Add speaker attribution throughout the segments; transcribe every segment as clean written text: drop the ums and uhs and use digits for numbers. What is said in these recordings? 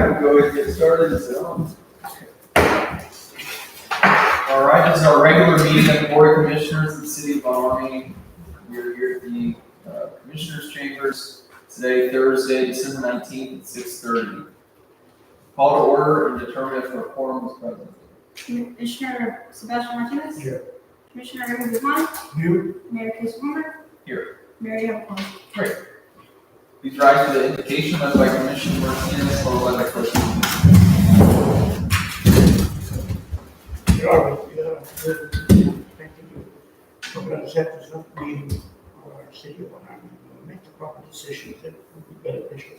Speaker 1: right, we'll go ahead and get started. All right, this is our regular meeting of the Board of Commissioners of the City of Ormy. We're here at the Commissioners Chambers today, Thursday, December 19th at 6:30. Call to order and determine if a quorum is present.
Speaker 2: Commissioner Sebastian Martinez?
Speaker 1: Here.
Speaker 2: Commissioner Raymond Guzman?
Speaker 1: Here.
Speaker 2: Mayor Case Homer?
Speaker 1: Here.
Speaker 2: Mayor, you have a quorum.
Speaker 1: Great. Please rise for the invocation led by Commissioner Martinez, followed by the clerk.
Speaker 3: Thank you. We're going to set this up meeting for our city of Ormy. We'll make the proper decisions that will be beneficial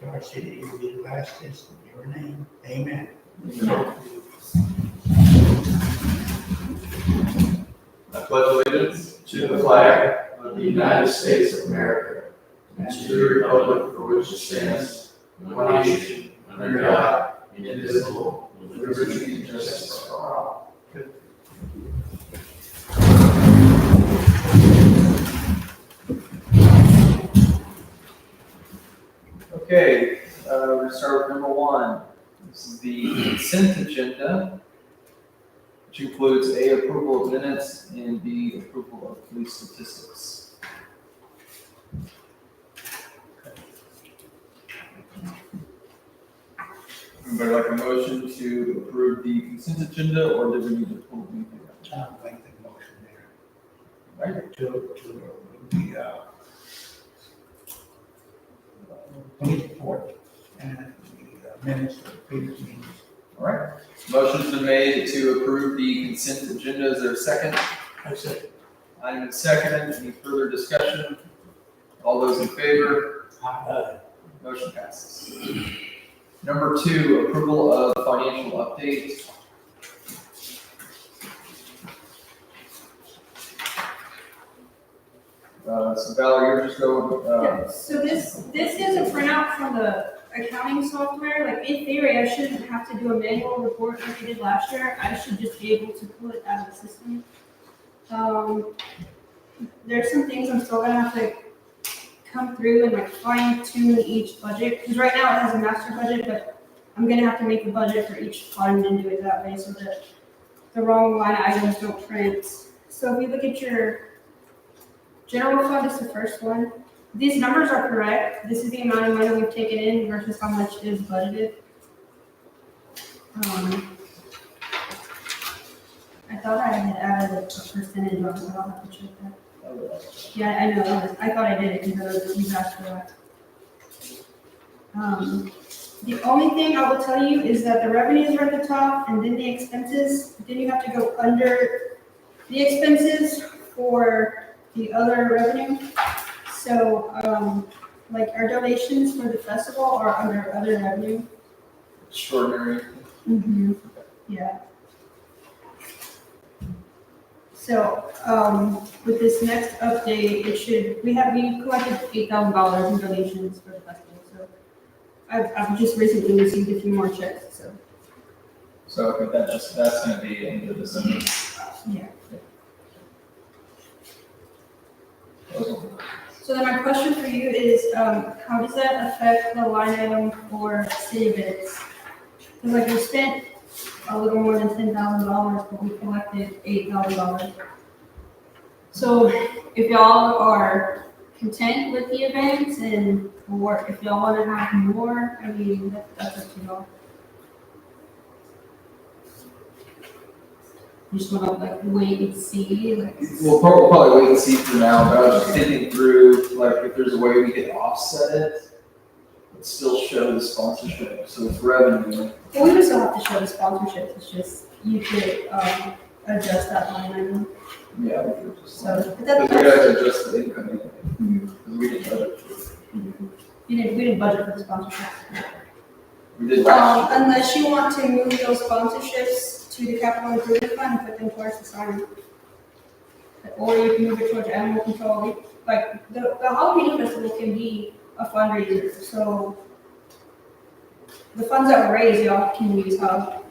Speaker 3: to our city. You will be the last is your name. Amen.
Speaker 4: I pledge allegiance to the flag of the United States of America and to the republic for which it stands, one nation, under God, indivisible, with liberty and justice for all.
Speaker 1: Okay, we're going to start with number one. This is the consent agenda, which includes A, approval of minutes, and B, approval of police statistics. Anybody like a motion to approve the consent agenda, or do we need to pull anything out?
Speaker 3: I'll make the motion there.
Speaker 1: Right?
Speaker 3: To the police report and the minutes of the previous meetings.
Speaker 1: All right. Motion's been made to approve the consent agenda. Is there a second?
Speaker 3: I said,
Speaker 1: Item is seconded. Any further discussion? All those in favor? Motion passes. Number two, approval of financial update. So Valerie, you're just going,
Speaker 2: So this is a printout from the accounting software. Like in theory, I shouldn't have to do a manual report like I did last year. I should just be able to pull it out of the system. There's some things I'm still gonna have to come through and like fine tune each budget, because right now it has a master budget, but I'm gonna have to make a budget for each fund and do it that way so that the wrong line items don't print. So if you look at your general fund, is the first one. These numbers are correct. This is the amount of money we've taken in versus how much is budgeted. I thought I had added a percentage on it, but I'll have to check that. Yeah, I know, I thought I did it because you asked for that. The only thing I will tell you is that the revenues are at the top and then the expenses, then you have to go under the expenses for the other revenue. So, like our donations for the festival are under other revenue.
Speaker 1: extraordinary.
Speaker 2: Mm-hmm. Yeah. So, with this next update, we collected $8,000 in donations for the festival, so I've just recently received a few more checks, so.
Speaker 1: So okay, that's gonna be into December.
Speaker 2: Yeah. So then my question for you is, how does that affect the line item for city events? Because like we spent a little more than $10,000, but we collected $8,000. So if y'all are content with the events or if y'all want to have more, I mean, that's up to y'all. You just want to like wait and see, like.
Speaker 1: We'll probably wait and see for now, but I was just thinking through, like, if there's a way we could offset it, but still show the sponsorship, so it's revenue.
Speaker 2: Well, we would still have to show the sponsorships, it's just, you could, adjust that line item.
Speaker 1: Yeah, we could just.
Speaker 2: So, but
Speaker 1: Because we
Speaker 2: that's.
Speaker 1: gotta adjust the income, because we didn't budget for it.
Speaker 2: We didn't budget for the sponsorships.
Speaker 1: We did last year.
Speaker 2: Unless you want to move those sponsorships to the capital improvement fund and put them towards the sign. Or you can move it towards animal control. Like, the Halloween festival can be a fundraiser, so the funds that were raised, y'all can use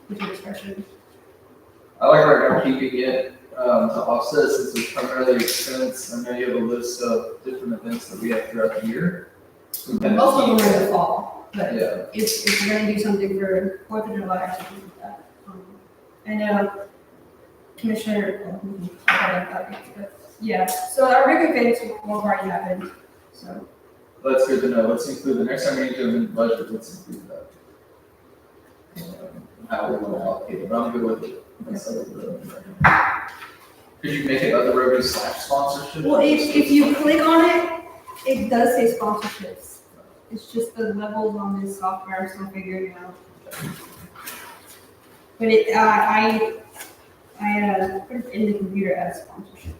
Speaker 2: with your discretion.
Speaker 1: I like right now keeping it, to offset since it's primarily expense. I know you have a list of different events that we have throughout the year. So we can
Speaker 2: Most of them
Speaker 1: keep
Speaker 2: are in
Speaker 1: that.
Speaker 2: the fall. but
Speaker 1: Yeah,
Speaker 2: if we're gonna do something for Fourth of July or something like that. I know Commissioner, but yeah, so our regular events will already happen, so.
Speaker 1: that's good to know. Let's include, the next time we need to amend the budget, let's include that. How we want to allocate it, but I'm good with it. Could you make it other revenue / sponsorship?
Speaker 2: Well, if you click on it, it does say sponsorships. It's just the levels on this software, I'm still figuring it out. But I put it in the computer as sponsorships.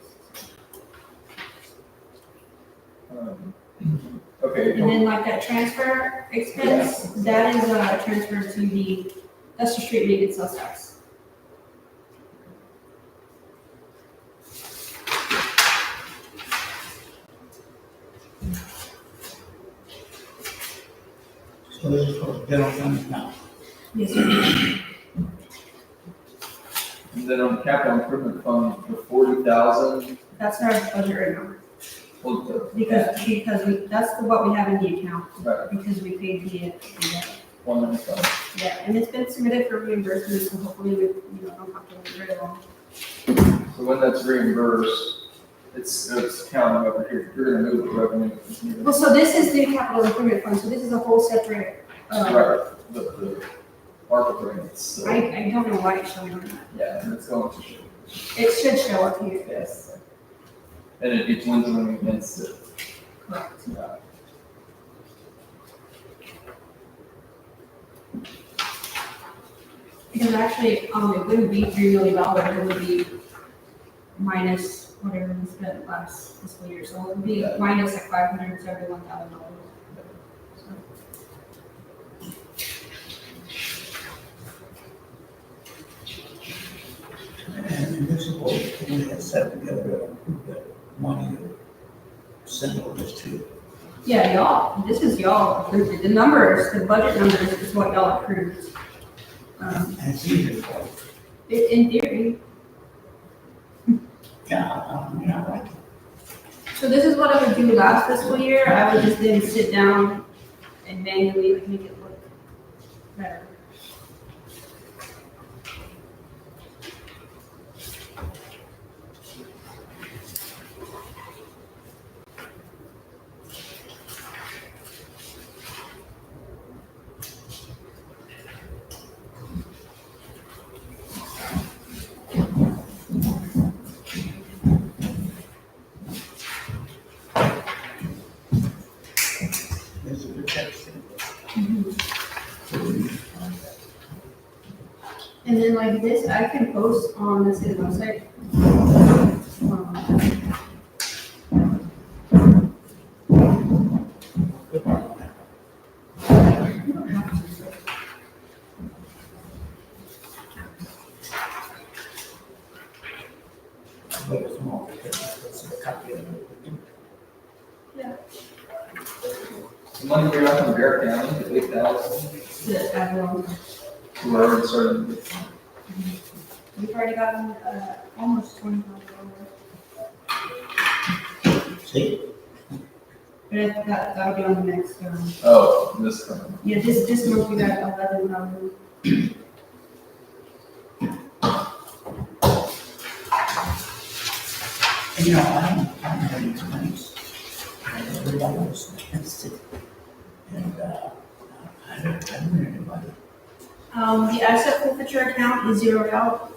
Speaker 1: Okay,
Speaker 2: And then like that transfer expense, that is transferred to that's the street maintenance sales tax.
Speaker 3: So this is for the general fund now.
Speaker 2: Yes, sir.
Speaker 1: and then on the capital improvement fund, the 40,000,
Speaker 2: That's our budget right now.
Speaker 1: well,
Speaker 2: Because that's what we have in the account,
Speaker 1: right,
Speaker 2: because we paid the
Speaker 1: 195.
Speaker 2: yeah, and it's been submitted for reimbursement, so hopefully we, don't have to wait very long.
Speaker 1: So when that's reimbursed, it's counting over here, you're gonna move the revenue.
Speaker 2: Well, so this is the capital improvement fund, so this is a whole separate,
Speaker 1: Right, the ARPA grants, so,
Speaker 2: I don't know why it's showing on that.
Speaker 1: yeah, and it's going to show.
Speaker 2: It should show up here.
Speaker 1: Yes. And it's dwindling against it.
Speaker 2: Correct.
Speaker 1: Yeah.
Speaker 2: Because actually, it wouldn't be $3 million, it would be minus whatever we spent last fiscal year, so it would be
Speaker 1: Yeah.
Speaker 2: minus like $571,000.
Speaker 3: And this is what we had set together, the money to send all this to.
Speaker 2: Yeah, y'all, this is y'all approved it. The numbers, the budget numbers is what y'all approved.
Speaker 3: And it's easy for you.
Speaker 2: In theory.
Speaker 3: Yeah, I like it.
Speaker 2: So this is what I would do last fiscal year. I would just then sit down and manually make it look better.
Speaker 3: This is a good text.
Speaker 2: And then like this, I can post on the city website.
Speaker 3: Good part on that.
Speaker 2: You don't have to.
Speaker 3: But it's more, it's a copy of it.
Speaker 1: The money we got from Bear County, the 8,000,
Speaker 2: The Avalon.
Speaker 1: we're already starting with.
Speaker 2: We've already gotten, almost $20,000.
Speaker 3: See,
Speaker 2: But that'll be on the next,
Speaker 1: Oh, this coming.
Speaker 2: yeah, this month we got 11,000.
Speaker 3: and you know, I don't have any complaints. Everybody was against it. And, I don't hear anybody.
Speaker 2: The asset forfeiture account is zeroed out.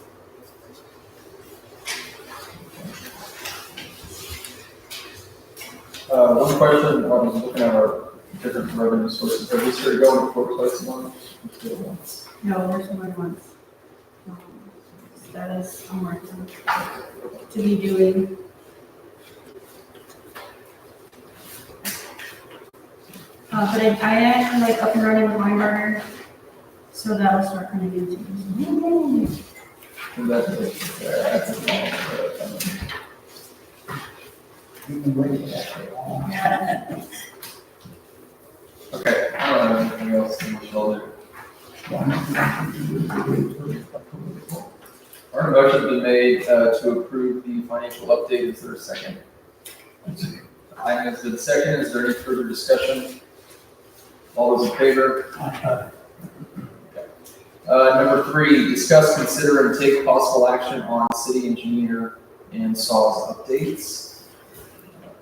Speaker 1: One question, I was looking at our different revenue sources, have we started going to court twice a month?
Speaker 2: No, there's more than once. That is, I'm working to be doing. But I am like up and running with Weingarten, so that'll start coming into.
Speaker 1: Congratulations, that's a long,
Speaker 3: You can wait for that for a long time.
Speaker 1: okay, I don't have anything else in my shoulder. Our motion's been made to approve the financial update. Is there a second? Item has been seconded. Is there any further discussion? All those in favor?
Speaker 3: Aye.
Speaker 1: Number 3, discuss, consider, and take possible action on city engineer and SAWS updates.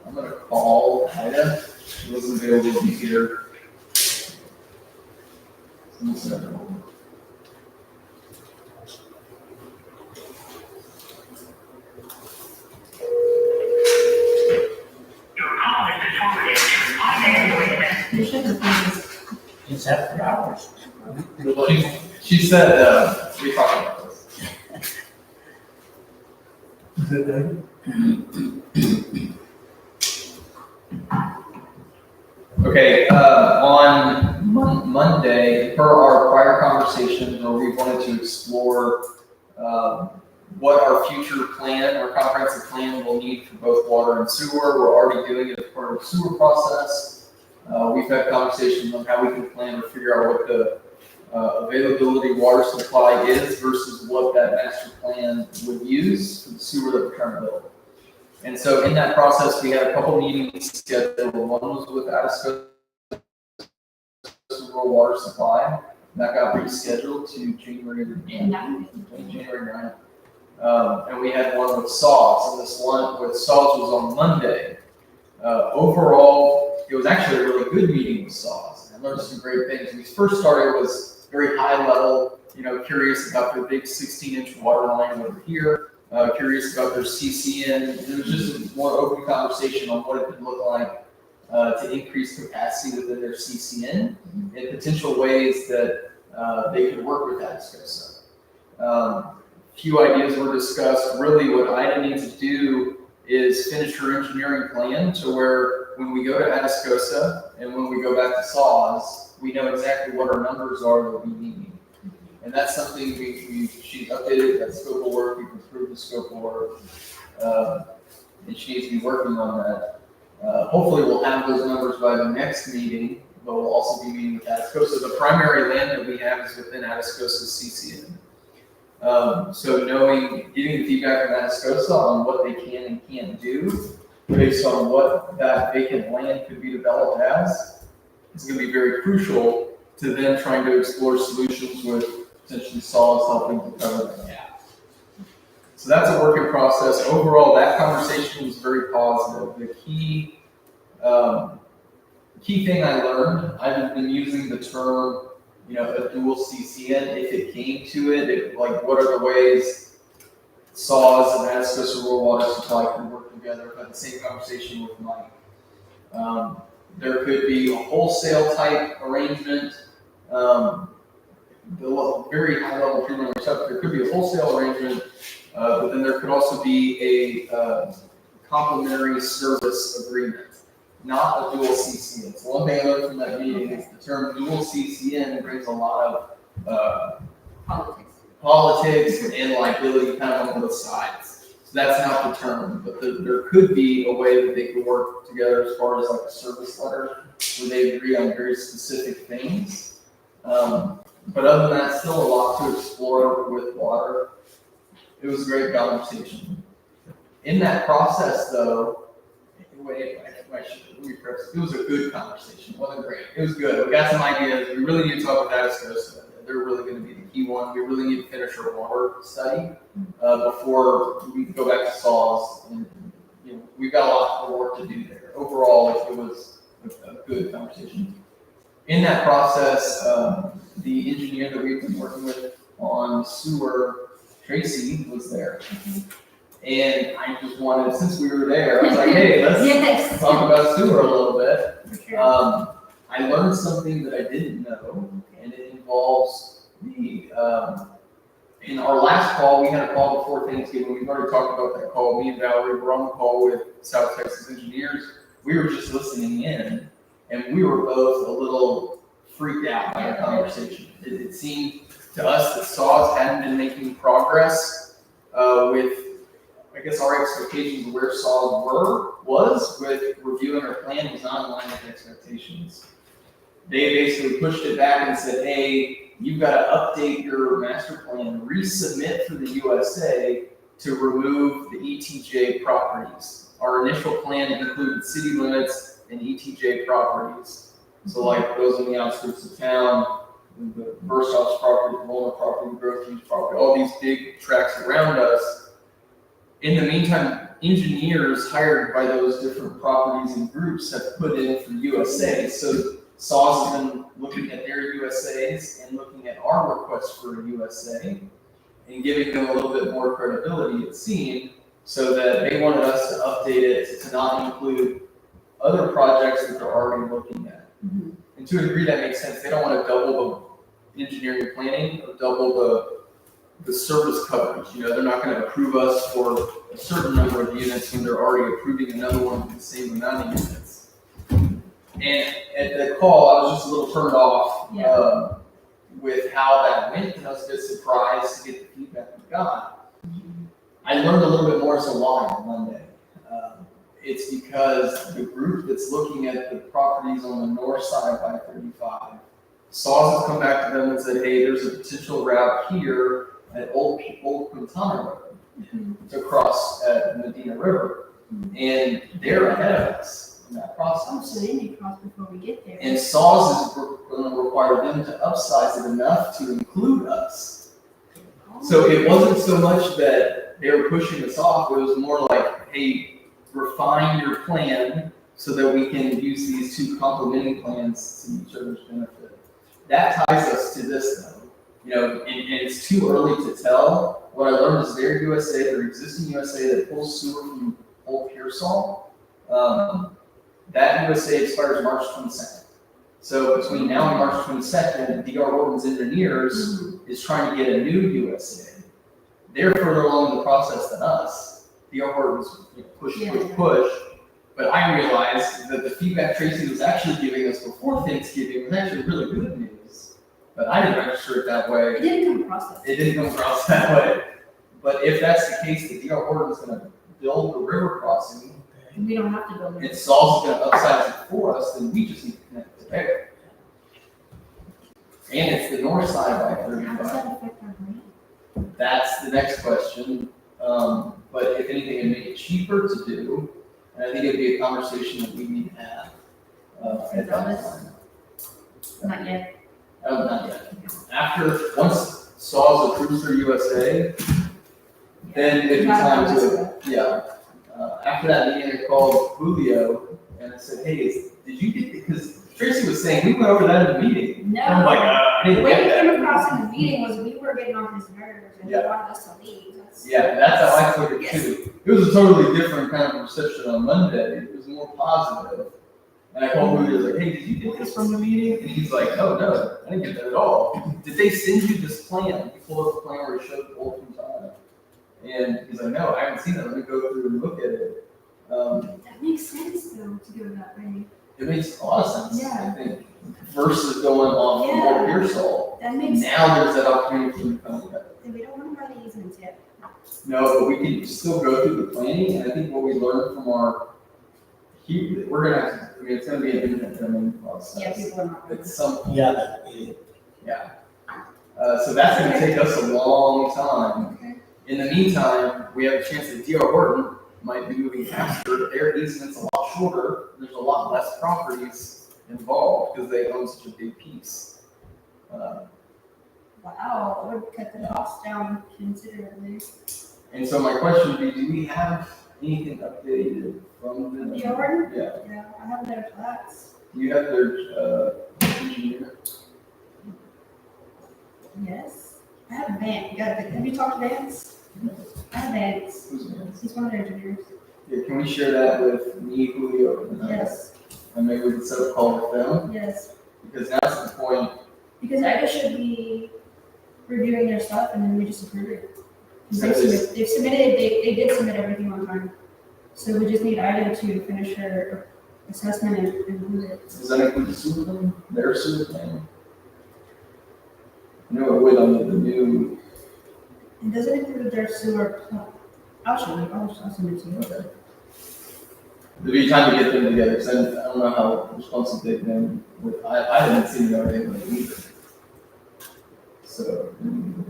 Speaker 1: I'm gonna call Ida. She wasn't available to be here.
Speaker 2: You should have done
Speaker 3: It's after hours.
Speaker 1: She said, we talked about this.
Speaker 3: Is it good?
Speaker 1: Okay, on Monday, per our prior conversation, where we wanted to explore what our future plan, our comprehensive plan will need for both water and sewer. We're already doing it as part of the sewer process. We've had conversations on how we can plan or figure out what the availability water supply is versus what that master plan would use for the sewer that we're trying to build. And so in that process, we had a couple meetings scheduled. One was with Atascosa Rural Water Supply. And that got rescheduled to January 9th. And we had one with SAWS, and this one with SAWS was on Monday. Overall, it was actually a really good meeting with SAWS. I learned some great things. When we first started, it was very high level, curious about their big 16-inch water line over here. Curious about their CCN. It was just a more open conversation on what it could look like to increase capacity within their CCN and potential ways that they could work with Atascosa. Few ideas were discussed. Really, what Ida needs to do is finish her engineering plan to where when we go to Atascosa and when we go back to SAWS, we know exactly what our numbers are that we need. And that's something she updated that scope of work, we've improved the scope of work, and she needs to be working on that. Hopefully we'll have those numbers by the next meeting, but we'll also be meeting with Atascosa. The primary land that we have is within Atascosa's CCN. So getting the feedback from Atascosa on what they can and can't do, based on what that vacant land could be developed as, is going to be very crucial to then trying to explore solutions with potentially SAWS helping to cover that gap. So that's a work in process. Overall, that conversation was very positive. The key thing I learned, I've been using the term, a dual CCN. If it came to it, what are the ways SAWS and Atascosa Rural Water Supply could work together? I've had the same conversation with Mike. There could be a wholesale type arrangement. The very high level treatment receptor, there could be a wholesale arrangement, but then there could also be a complementary service agreement, not a dual CCN. So one thing I learned from that meeting is the term dual CCN brings a lot of politics and liability kind of on both sides. So that's not the term, but there could be a way that they could work together as far as like a service letter where they agree on very specific things. But other than that, still a lot to explore with water. It was a great conversation. In that process, though, it was a good conversation. It wasn't great. It was good. We got some ideas. We really need to talk with Atascosa. They're really going to be the key one. We really need to finish our water study before we go back to SAWS. And we've got a lot of work to do there. Overall, it was a good conversation. In that process, the engineer that we've been working with on sewer, Tracy, was there. And I just wanted, since we were there, I was like, hey, let's talk about sewer a little bit. I learned something that I didn't know, and it involves in our last call, we had a call before Thanksgiving. We've already talked about that call. Me and Valerie were on the call with South Texas engineers. We were just listening in, and we were both a little freaked out by the conversation. It seemed to us that SAWS hadn't been making progress with, I guess, our expectations of where SAWS was with reviewing our plan was not in line with expectations. They basically pushed it back and said, hey, you've got to update your master plan, resubmit for the USA to remove the ETJ properties. Our initial plan included city limits and ETJ properties. So like those in the outskirts of town, the first house property, the Walnut property, the Grove Trees property, all these big tracts around us. In the meantime, engineers hired by those different properties and groups have put in for USA. So SAWS has been looking at their USAs and looking at our request for a USA and giving them a little bit more credibility, it seemed, so that they wanted us to update it to not include other projects that they're already looking at.
Speaker 2: Mhm.
Speaker 1: And to a degree, that makes sense. They don't want to double the engineering planning or double the service coverage. You know, they're not going to approve us for a certain number of units when they're already approving another one for the same amount of units. And at the call, I was just a little turned off with how that went, and I was a bit surprised to get the feedback we got. I learned a little bit more as to why on Monday. It's because the group that's looking at the properties on the north side of I-35, SAWS has come back to them and said, hey, there's a potential route here at Old Quintana Road to cross at Medina River. And they're ahead of us in that
Speaker 2: Oh,
Speaker 1: process.
Speaker 2: so they need to cross before we get there.
Speaker 1: And SAWS is going to require them to upsize it enough to include us. So it wasn't so much that they were pushing us off, it was more like, hey, refine your plan so that we can use these two complementing plans to each other's benefit. That ties us to this though. You know, and it's too early to tell. What I learned is their USA, their existing USA that pulls sewer from Old Pearsall, that USA expires March 22nd. So between now and March 22nd, DR Horton's engineers is trying to get a new USA. They're further along in the process than us. DR Horton's push. But I realized that the feedback Tracy was actually giving us before Thanksgiving was actually really good news. But I didn't register it that way.
Speaker 2: It didn't come across that.
Speaker 1: It didn't come across that way. But if that's the case, the DR Horton's gonna build the river crossing,
Speaker 2: We don't have to build
Speaker 1: and
Speaker 2: it.
Speaker 1: SAWS is gonna upsize it for us, then we just need to connect to there. And it's the north side of
Speaker 2: How does
Speaker 1: I-35.
Speaker 2: that affect our grant?
Speaker 1: That's the next question. But if anything, it'd make it cheaper to do, and I think it'd be a conversation that we need to have, at that time.
Speaker 2: Not yet.
Speaker 1: Oh, not yet. Once SAWS approves their USA, then it'd be time to, after that meeting, I called Julio and I said, hey, did you get, because Tracy was saying, we went over that in the meeting.
Speaker 2: No.
Speaker 1: And I'm like, I
Speaker 2: The
Speaker 1: didn't
Speaker 2: way
Speaker 1: get
Speaker 2: it
Speaker 1: that.
Speaker 2: came across in the meeting was we were getting on his nerves and he
Speaker 1: Yeah.
Speaker 2: wanted us to leave.
Speaker 1: Yeah, that's how I took it too. It was a totally different kind of reception on Monday. It was more positive. And I called Rudy, I was like, hey, did you get this from the meeting? And he's like, oh, no, I didn't get that at all. Did they send you this plan? He pulled up the plan where he showed the whole time. And he's like, no, I haven't seen it. Let me go through and look at it.
Speaker 2: That makes sense though, to do it that way.
Speaker 1: It makes a lot of sense,
Speaker 2: Yeah.
Speaker 1: I think, versus going on from
Speaker 2: Yeah.
Speaker 1: Old Pearsall.
Speaker 2: That makes sense.
Speaker 1: Now there's that opportunity for them to come together.
Speaker 2: We don't want to run the easements yet.
Speaker 1: No, but we can still go through the planning, and I think what we learned from we're gonna have to, I mean, it's gonna be an independent process.
Speaker 2: Yeah, people are not.
Speaker 1: It's some,
Speaker 3: Yeah,
Speaker 1: yeah. So that's gonna take us a long time.
Speaker 2: Okay.
Speaker 1: In the meantime, we have a chance that DR Horton might be moving faster, their easement's a lot shorter, there's a lot less properties involved, because they own such a big piece.
Speaker 2: Wow, it would cut the cost down considerably.
Speaker 1: And so my question would be, do we have anything updated from the?
Speaker 2: DR Horton?
Speaker 1: Yeah.
Speaker 2: Yeah, I have their flats.
Speaker 1: Do you have their, engineer?
Speaker 2: Yes. I have Vance. Have you talked to Vance? I have Vance.
Speaker 1: Who's name?
Speaker 2: He's one of their engineers.
Speaker 1: Yeah, can we share that with me, Julio, and
Speaker 2: Yes,
Speaker 1: and maybe we can set up a call with them,
Speaker 2: yes.
Speaker 1: because now's the point.
Speaker 2: Because I just should be reviewing their stuff and then we just approve it. 'Cause
Speaker 1: So
Speaker 2: They did submit everything on time. So we just need Ida to finish her assessment and approve it.
Speaker 1: Does that include the sewer plan, their sewer plan? No, it would under the new,
Speaker 2: It doesn't include their sewer plant. I'll show you, I'll send it to you.
Speaker 1: okay. It'd be time to get them together, because I don't know how responsive they've been with, I haven't seen anything like either. So,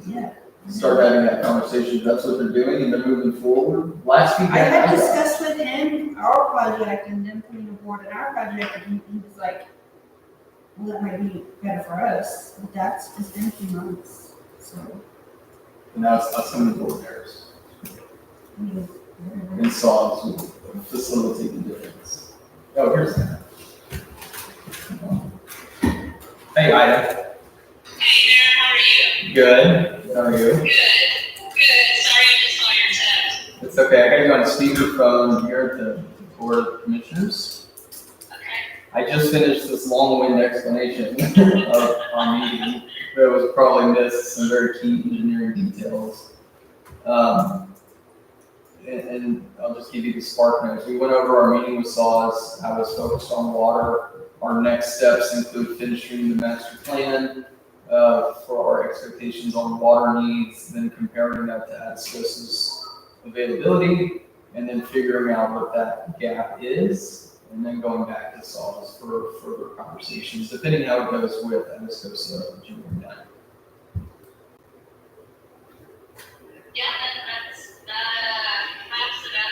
Speaker 2: Yeah.
Speaker 1: start having that conversation, that's what they're doing, and they're moving forward. Last
Speaker 2: I
Speaker 1: feedback
Speaker 2: had
Speaker 1: I got.
Speaker 2: discussed with him our project and them coming aboard in our project, and he was like, well, that might be better for us, but that's just been a few months, so.
Speaker 1: And that's some of the repairs.
Speaker 2: I mean,
Speaker 1: And saws will facilitate the difference. Oh, here's that. Hey, Ida.
Speaker 5: Hey there, how are you?
Speaker 1: Good. How are you?
Speaker 5: Good, good. Sorry I just saw your text.
Speaker 1: It's okay. I got you on speakerphone here at the Board of Commissioners.
Speaker 5: Okay.
Speaker 1: I just finished this long-winded explanation of our meeting. There was probably missed some very key engineering details. And I'll just give you the spark notes. We went over our meeting with SAWS. I was focused on water. Our next steps include finishing the master plan for our expectations on water needs, then comparing that to Atascos's availability, and then figuring out what that gap is, and then going back to SAWS for further conversations, depending how it goes with Atascosa Junior Night.
Speaker 5: Yeah, that maps it up.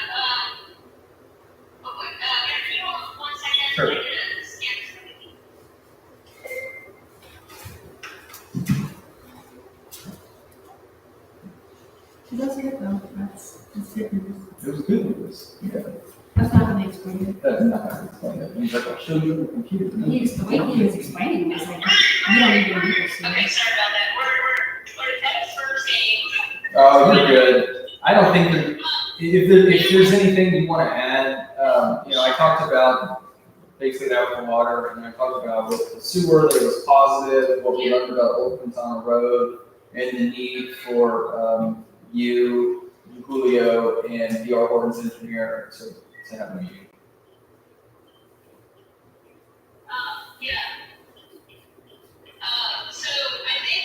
Speaker 5: Oh, wait, can you hold 1 second?
Speaker 1: Sure.
Speaker 5: I did a scan something.
Speaker 2: That's good though, that's good news.
Speaker 1: It was good news. Yeah.
Speaker 2: That's not how they explained it.
Speaker 1: That's not how to explain it. He's like, I'll show you on the computer.
Speaker 2: The way he was explaining was like, you don't even need this.
Speaker 5: Okay, sorry about that. We're at first game.
Speaker 1: Oh, you're good. I don't think that, if there's anything you want to add, I talked about basically that with the water, and I talked about with the sewer, that it was positive, what we learned about Oakland's on the road, and the need for, you, Julio, and DR Horton's engineer to have a meeting.
Speaker 5: Yeah. So I think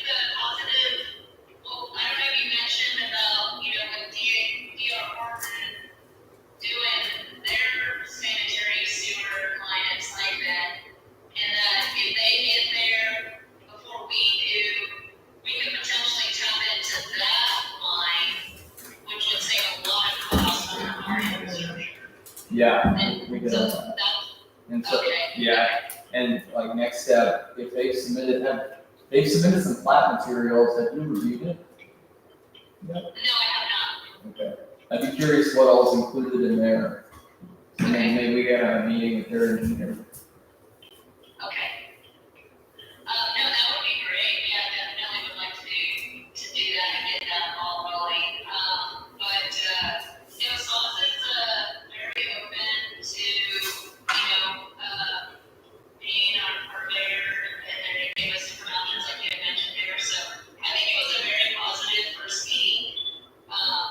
Speaker 5: the positive, well, I don't know if you mentioned about, with DR Horton doing their sanitary sewer line at site bed, and that if they get there before we do, we could potentially tap into that line, which would save a lot of costs on our infrastructure.
Speaker 1: Yeah,
Speaker 5: And
Speaker 1: we did
Speaker 5: so
Speaker 1: that.
Speaker 5: that's
Speaker 1: And so,
Speaker 5: okay.
Speaker 1: yeah, and like next step, if they've submitted some plat materials, have you reviewed it?
Speaker 5: No, I have not.
Speaker 1: Okay, I'd be curious what all is included in there. And then maybe we get a meeting with their engineer.
Speaker 5: Okay. No, that would be great. Yeah, definitely would like to do that and get that all rolling. But SAWS is very open to being our purveyor, and they're giving us different options like you had mentioned there. So I think it was a very positive first meeting.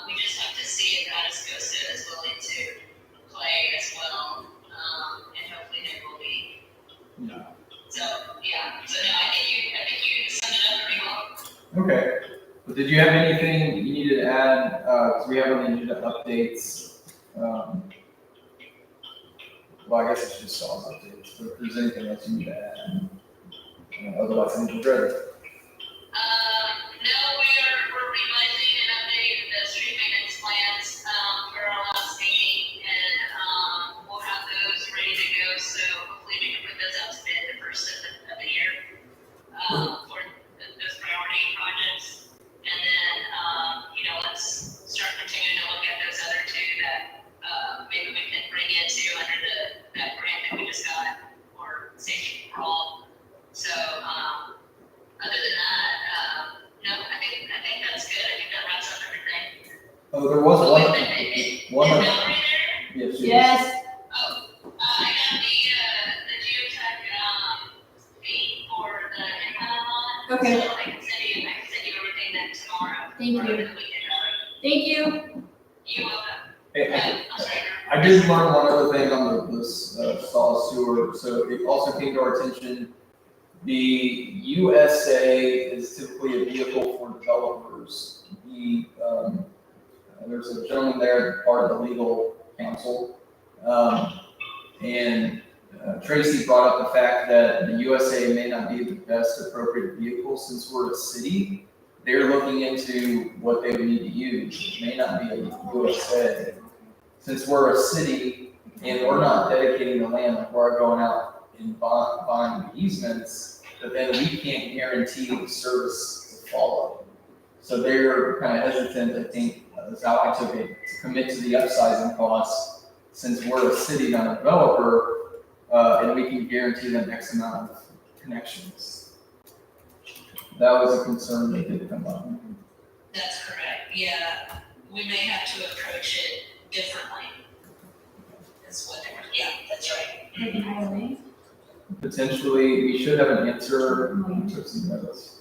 Speaker 5: We just have to see if Atascosa is willing to play as well, and hopefully they will be.
Speaker 1: Yeah.
Speaker 5: So yeah, so no, I think you summed it up pretty well.
Speaker 1: Okay, but did you have anything you needed to add, because we have any needed updates? Well, I guess it's just SAWS updates, but if there's anything else you need to add, otherwise I think we're ready.
Speaker 5: No, we're revising and updating the street maintenance plans for our last meeting, and we'll have those ready to go. So hopefully we can put those out to bid the first of the year for those priority projects, and then let's start continuing to look at those other two that maybe we can bring into under that grant that we just got for safety for all. So other than that, no, I think that's good. I think that wraps up everything.
Speaker 1: Oh, there was one.
Speaker 5: Is
Speaker 1: One.
Speaker 5: Valerie there?
Speaker 1: Yes.
Speaker 5: I
Speaker 2: Yes,
Speaker 5: got the geotech fee for the impound lot.
Speaker 2: Okay.
Speaker 5: So I can send you everything then tomorrow.
Speaker 2: Thank you.
Speaker 5: Or the weekend,
Speaker 2: thank you.
Speaker 5: You're welcome.
Speaker 1: Hey,
Speaker 5: I'm sorry.
Speaker 1: I did learn one other thing on this SAWS sewer, so it also came to our attention. The USA is typically a vehicle for developers. There's a gentleman there, part of the legal counsel, and Tracy brought up the fact that the USA may not be the best appropriate vehicle since we're a city. They're looking into what they would need to use. It may not be a USA. Since we're a city and we're not dedicating the land, like we're going out in buying easements, but then we can't guarantee the service to follow. So they're kind of hesitant, I think, that's how I took it, to commit to the upsizing costs, since we're a city, not a developer, and we can guarantee them X amount of connections. That was a concern that did come up.
Speaker 5: That's correct, yeah. We may have to approach it differently. Is what they were, yeah, that's right.
Speaker 2: Like an IOA?
Speaker 1: Potentially, we should have an answer. I took some notes.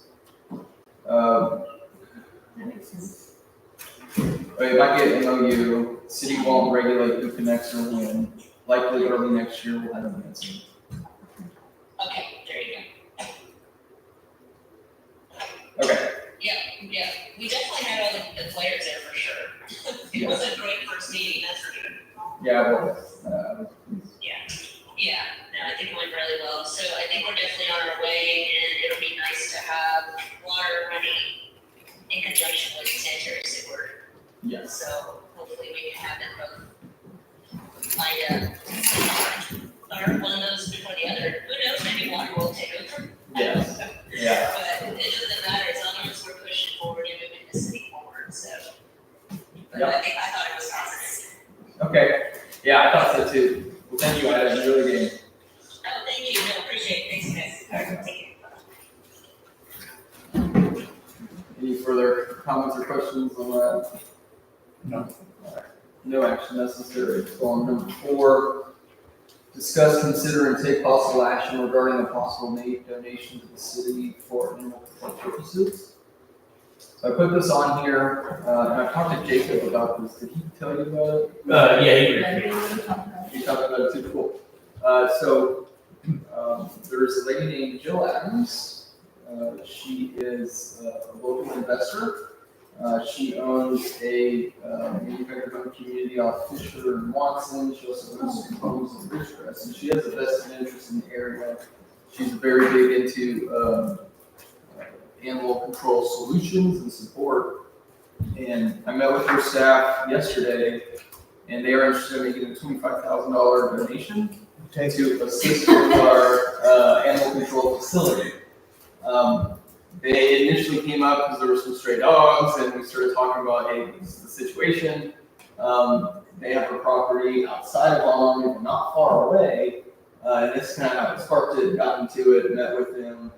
Speaker 2: That makes sense.
Speaker 1: If I get MOU, city won't regulate who connects or when. Likely early next year we'll have an answer.
Speaker 5: Okay, there you
Speaker 1: Okay.
Speaker 5: go. Yeah, we definitely had all the players there for sure. It was a great first meeting, that's for sure.
Speaker 1: Yeah, well,
Speaker 5: Yeah, no, I think it went really well, so I think we're definitely on our way, and it'll be nice to have water running in conjunction with sanitary sewer.
Speaker 1: yes.
Speaker 5: So hopefully we can have them both lined up. Or one of those before the other, who knows, maybe water will take over.
Speaker 1: Yes. Yeah.
Speaker 5: But it doesn't matter, as long as we're pushing forward and moving the city forward, so. But
Speaker 1: Yep.
Speaker 5: I thought it was positive.
Speaker 1: Okay. Yeah, I thought so too. Well, thank you, Ida. Enjoy the game.
Speaker 5: Oh, thank you, no, appreciate it, thanks guys. All right, take care.
Speaker 1: Any further comments or questions on that?
Speaker 3: No.
Speaker 1: All right. No action necessary. So on number 4, discuss, consider, and take possible action regarding a possible donation to the city for animal control purposes. So I put this on here, and I talked to Jacob about this. Did he tell you about it?
Speaker 4: Yeah, you
Speaker 2: Yeah,
Speaker 4: agree.
Speaker 2: we talked about it.
Speaker 1: You talked about it too, cool. There's a lady named Jill Adams. She is a local investor. She owns a manufactured home community off Fisher and Watson. She also owns some homes in Ridgecrest, and she has a vested interest in the area. She's very big into animal control solutions and support. And I met with her staff yesterday, and they are interested in making a $25,000 donation to assist with our animal control facility. They initially came up because there were some stray dogs, and we started talking about, hey, this is the situation. They have a property outside of Ormy, but not far away. And this kind of how it sparked it, got into it, met with them,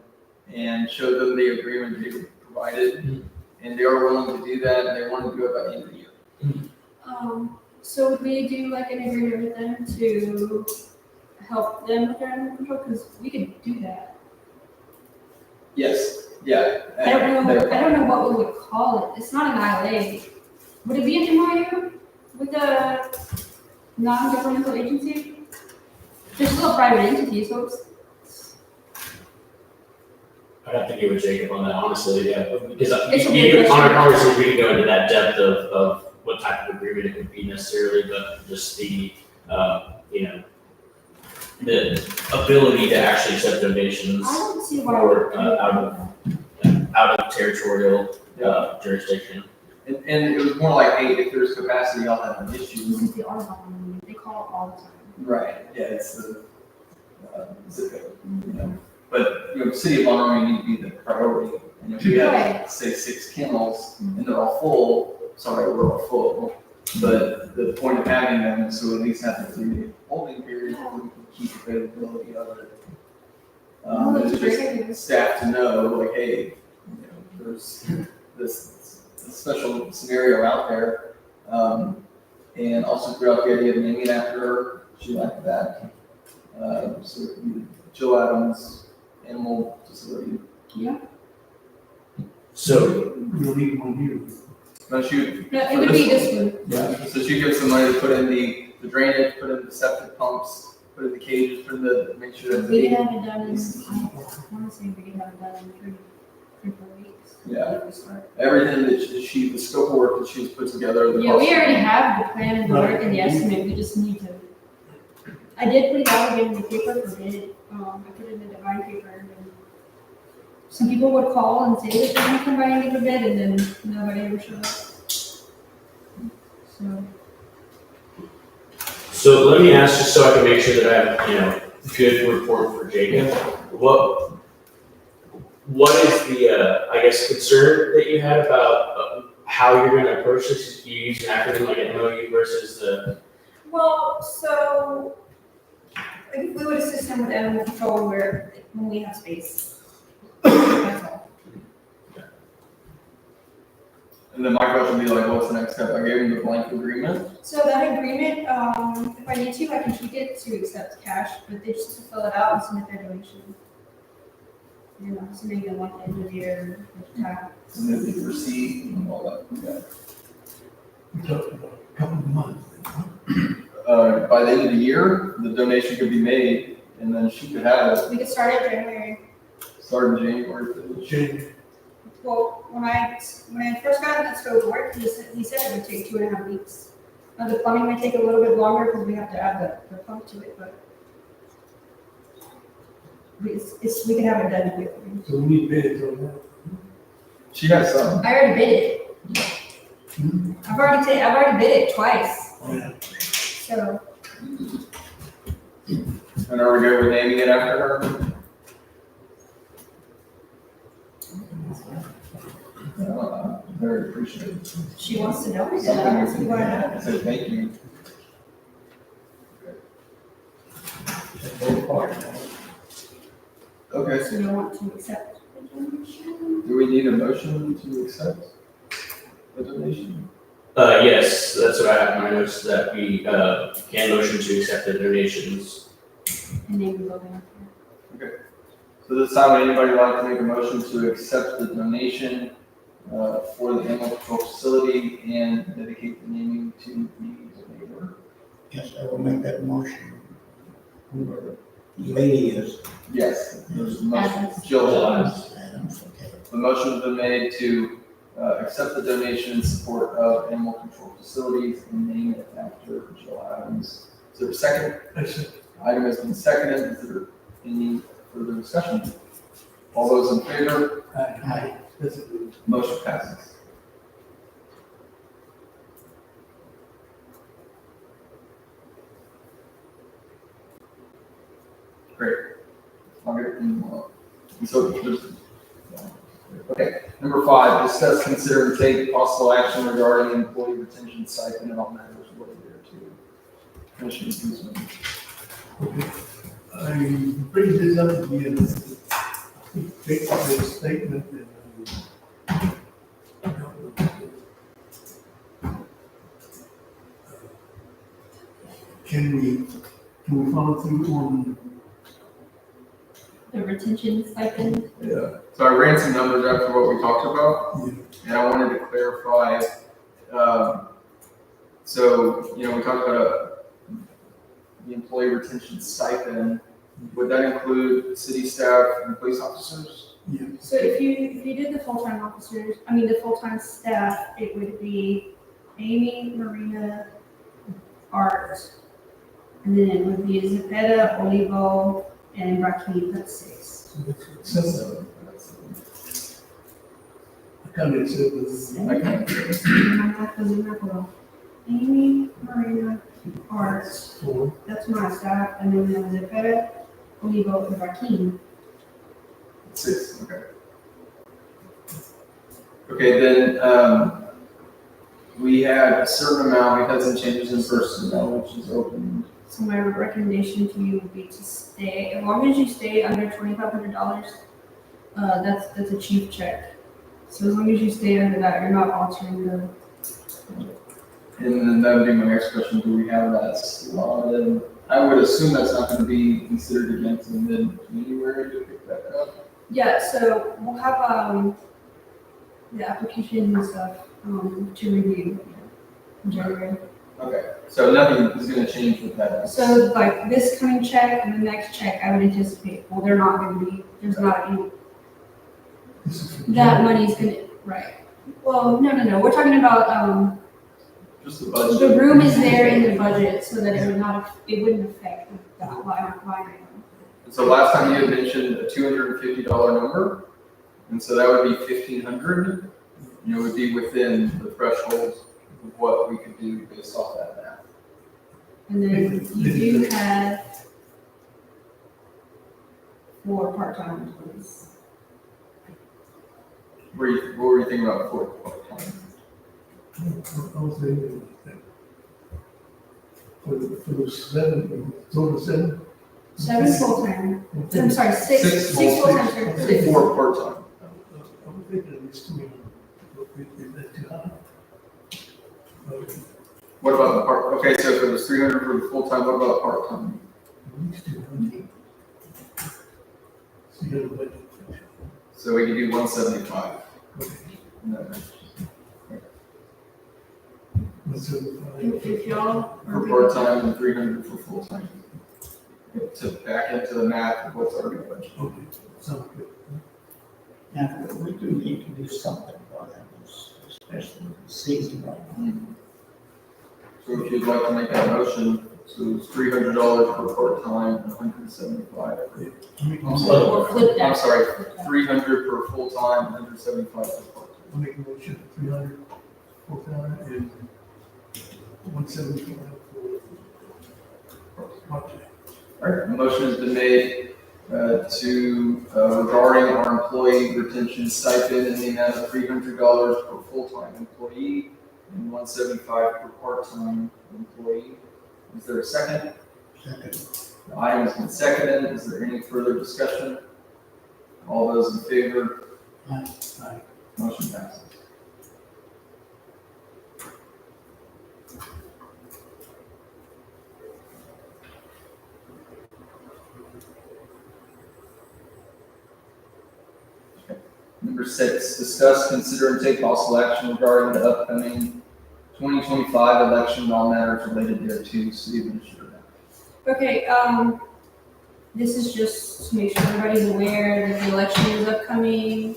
Speaker 1: and showed them the agreement they provided. And they are willing to do that, and they want to do it by the end of the year.
Speaker 2: So would we do like an agreement with them to help them with their animal control? Because we could do that.
Speaker 1: Yes, yeah.
Speaker 2: I don't know what we would call it. It's not an ILA. Would it be an MOU with a non-governmental agency? They're still a private entity, so it's.
Speaker 4: I'd have to get with Jacob on that, honestly, yeah, because
Speaker 2: It's a weird
Speaker 4: on our
Speaker 2: question.
Speaker 4: conversation, we can go into that depth of what type of agreement it would be necessarily, but just the, the ability to actually accept donations
Speaker 2: I don't see why.
Speaker 4: for, out of territorial, jurisdiction.
Speaker 1: And it was more like, hey, if there's capacity, I'll have an issue.
Speaker 2: Since they are behind, they call it all the time.
Speaker 1: Right, yeah, it's the zip code, you know. But, city of Ormy need to be the priority. And if we have,
Speaker 2: Right.
Speaker 1: say, 6 kennels and they're all full, sorry, we're all full. But the point of having them is so at least have the 3-day holding period where we can keep availability of it.
Speaker 2: No, that's
Speaker 1: It's
Speaker 2: a great
Speaker 1: just
Speaker 2: idea.
Speaker 1: staff to know, like, hey, there's this special scenario out there. And also threw out the idea of naming it after her. She liked that. So it would be Jill Adams Animal Facility.
Speaker 2: Yeah.
Speaker 4: So,
Speaker 3: We'll leave one here.
Speaker 1: No, she,
Speaker 2: No, it would be this one.
Speaker 1: yeah, so she gives some money to put in the drainage, put in the septic pumps, put in the cages, put in the, make sure that.
Speaker 2: We could have it done in, I want to say we could have it done in 3-4 weeks.
Speaker 1: Yeah.
Speaker 2: When we start.
Speaker 1: Everything that the scope of work that she's put together. the
Speaker 2: Yeah, we
Speaker 1: cost-
Speaker 2: already have the plan and the work and the estimate, we just need to. I did put it out again in the paper for bid, I put it in the divine paper, and some people would call and say that they're gonna come by and give a bid, and then nobody ever showed up. So,
Speaker 4: let me ask, just so I can make sure that I have,
Speaker 6: good report for Jacob. What is the, I guess, concern that you had about how you're gonna approach this? You use an acronym like an MOU versus the,
Speaker 2: Well, so, like, we would assist them with animal control when we have space. That's all.
Speaker 1: And then my question would be like, what's the next step? I gave him the blank agreement.
Speaker 2: So that agreement, if I need to, I can tweak it to accept cash, but they just have to fill it out and submit their donation. You know, submitting it like the end of the year, tax.
Speaker 1: And then the receipt and all that. Okay.
Speaker 3: We talked about a couple of months.
Speaker 1: By the end of the year, the donation could be made, and then she could have it
Speaker 2: We could start it January.
Speaker 1: start in January. finish.
Speaker 3: January.
Speaker 2: Well, when I first got into scope of work, he said it would take 2.5 weeks. Now, the plumbing might take a little bit longer because we have to add the pump to it, but we can have it done quickly.
Speaker 3: So we need bids on that.
Speaker 1: She has some.
Speaker 2: I already bid it. I've already bid it twice,
Speaker 3: Yeah.
Speaker 2: so.
Speaker 1: And are we good with naming it after her? Very appreciative.
Speaker 2: She wants to donate
Speaker 1: Something
Speaker 2: it.
Speaker 1: we can
Speaker 2: Why not?
Speaker 1: say thank you.
Speaker 3: Both parties.
Speaker 1: Okay,
Speaker 2: So you want to accept the donation?
Speaker 1: do we need a motion to accept the donation?
Speaker 6: yes, that's what I have in my notes, that we, can motion to accept the donations.
Speaker 2: And name the building.
Speaker 1: So this time, would anybody like to make a motion to accept the donation for the animal control facility and dedicate the naming to the donor?
Speaker 3: Yes, I will make that motion. Whoever the lady is.
Speaker 1: Yes, there's a motion.
Speaker 2: Adams.
Speaker 1: Jill Adams.
Speaker 3: Adams, okay.
Speaker 1: The motion has been made to accept the donation in support of animal control facilities and name it after Jill Adams. Is there a second? Item has been seconded. Is there any further discussion? All those in favor?
Speaker 3: Aye.
Speaker 1: Motion passes. Great. I'll get it in, so there's- okay, number 5, discuss, consider, and take possible action regarding employee retention stipend and all matters related thereto. Commissioner Guzman.
Speaker 7: I bring this up again, take this statement and can we follow through on?
Speaker 2: The retention stipend.
Speaker 1: Yeah. So I ran some numbers after what we talked about, and I wanted to clarify. So, you know, we talked about the employee retention stipend. Would that include city staff and police officers?
Speaker 2: So if you did the full-time officers, the full-time staff, it would be Amy, Marina, Art, and then it would be Zepeda, Olivo, and Rakeem, that's 6.
Speaker 7: So, I kind of said this.
Speaker 2: My math wasn't that well. Amy, Marina, Art,
Speaker 7: For
Speaker 2: that's my staff, and then Zepeda, Olivo, and Rakeem.
Speaker 1: 6, okay. Okay, then, we had a certain amount, we had some changes in personnel, which is open.
Speaker 2: So my recommendation to you would be to stay, as long as you stay under $2,500, that's a chief check. So as long as you stay under that, you're not altering the.
Speaker 1: And then that would be my next question, do we have that slotted? I would assume that's not gonna be considered again until mid-January to pick that up.
Speaker 2: Yeah, so we'll have, the application and stuff, to review in January.
Speaker 1: Okay, so nothing is gonna change with that.
Speaker 2: So like this coming check and the next check, I would anticipate, well, they're not gonna be, there's not any,
Speaker 7: this is for
Speaker 2: that
Speaker 7: Jim.
Speaker 2: money's gonna, right. Well, no, we're talking about,
Speaker 1: Just the budget.
Speaker 2: the room is there in the budget so that it wouldn't affect that line item.
Speaker 1: So last time you had mentioned a $250 number, and so that would be 1,500. You know, it would be within the thresholds of what we could do based off that math.
Speaker 2: And then you do have, for part-time employees.
Speaker 1: What were you thinking about for part-time?
Speaker 7: I was thinking that for the 7, total 7?
Speaker 2: 7 full-time, I'm sorry, six full-time services.
Speaker 1: 4 part-time.
Speaker 7: I'm thinking at least 2. Is that too high?
Speaker 1: What about the part, okay, so if it was 300 for the full-time, what about part-time?
Speaker 7: At least 200. So you have a budget.
Speaker 1: So we could do 175. No.
Speaker 2: If y'all
Speaker 1: For
Speaker 2: are.
Speaker 1: part-time and 300 for full-time. To back into the math of what's already budgeted.
Speaker 7: Okay, sounds good.
Speaker 3: Now, we do need to do something about that, especially in the season right now.
Speaker 1: So if you'd like to make that motion, so it's $300 for part-time and 175 for.
Speaker 2: Or flip that.
Speaker 1: I'm sorry, 300 for full-time, 175 for part-time.
Speaker 7: I'll make a motion, 300 full-time and 175 for part-time.
Speaker 1: All right, a motion has been made regarding our employee retention stipend in the amount of $300 per full-time employee and 175 per part-time employee. Is there a second?
Speaker 3: Second.
Speaker 1: The item has been seconded. Is there any further discussion? All those in favor?
Speaker 3: Aye.
Speaker 1: Motion passes. Number 6, discuss, consider, and take possible action regarding the upcoming 2025 election and all matters related thereto. City Administrator.
Speaker 2: Okay, this is just to make sure everybody's aware that the election is upcoming.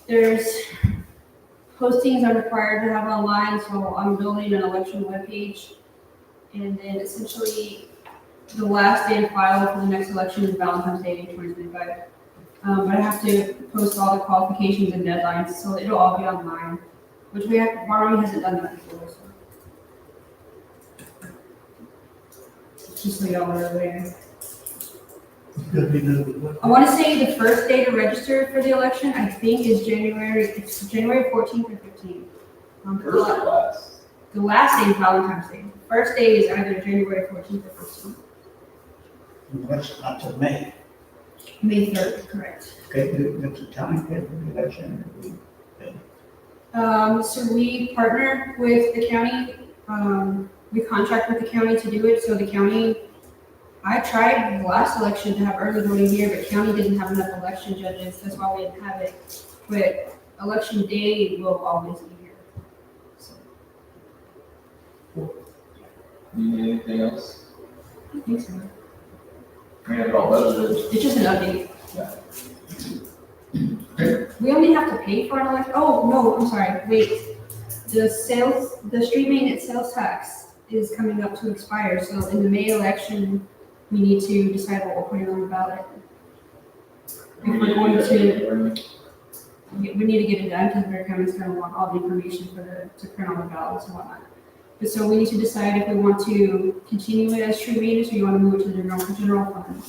Speaker 2: There's postings I'm required to have online, so I'm building an election webpage. And then essentially, the last day to file for the next election is Valentine's Day in 2025. But I have to post all the qualifications and deadlines, so it'll all be online, which Ormy hasn't done that before, so. Just so y'all are aware.
Speaker 7: It's gonna be done with what?
Speaker 2: I want to say the first day to register for the election, I think, is January 14th or 15th.
Speaker 1: First or last?
Speaker 2: The last day is Valentine's Day. First day is either January 14th or 15th.
Speaker 3: That's not till May.
Speaker 2: May 3rd, correct.
Speaker 3: Okay, that's a time for the election.
Speaker 2: So we partner with the county, we contract with the county to do it, so the county, I tried the last election to have early voting here, but county didn't have enough election judges, that's why we didn't have it. But election day will always be here. So,
Speaker 1: Do you need anything else?
Speaker 2: I think so.
Speaker 1: We have it all budgeted.
Speaker 2: It's just an update.
Speaker 1: Okay.
Speaker 2: We only have to pay for an election, oh, no, I'm sorry, wait. The street maintenance sales tax is coming up to expire, so in the May election, we need to decide what we're putting on the ballot. If we're going to, we need to get it done, because Bear County's gonna want all the information to print on the ballots and whatnot. But so we need to decide if we want to continue it as street maintenance, or you wanna move it to the general fund.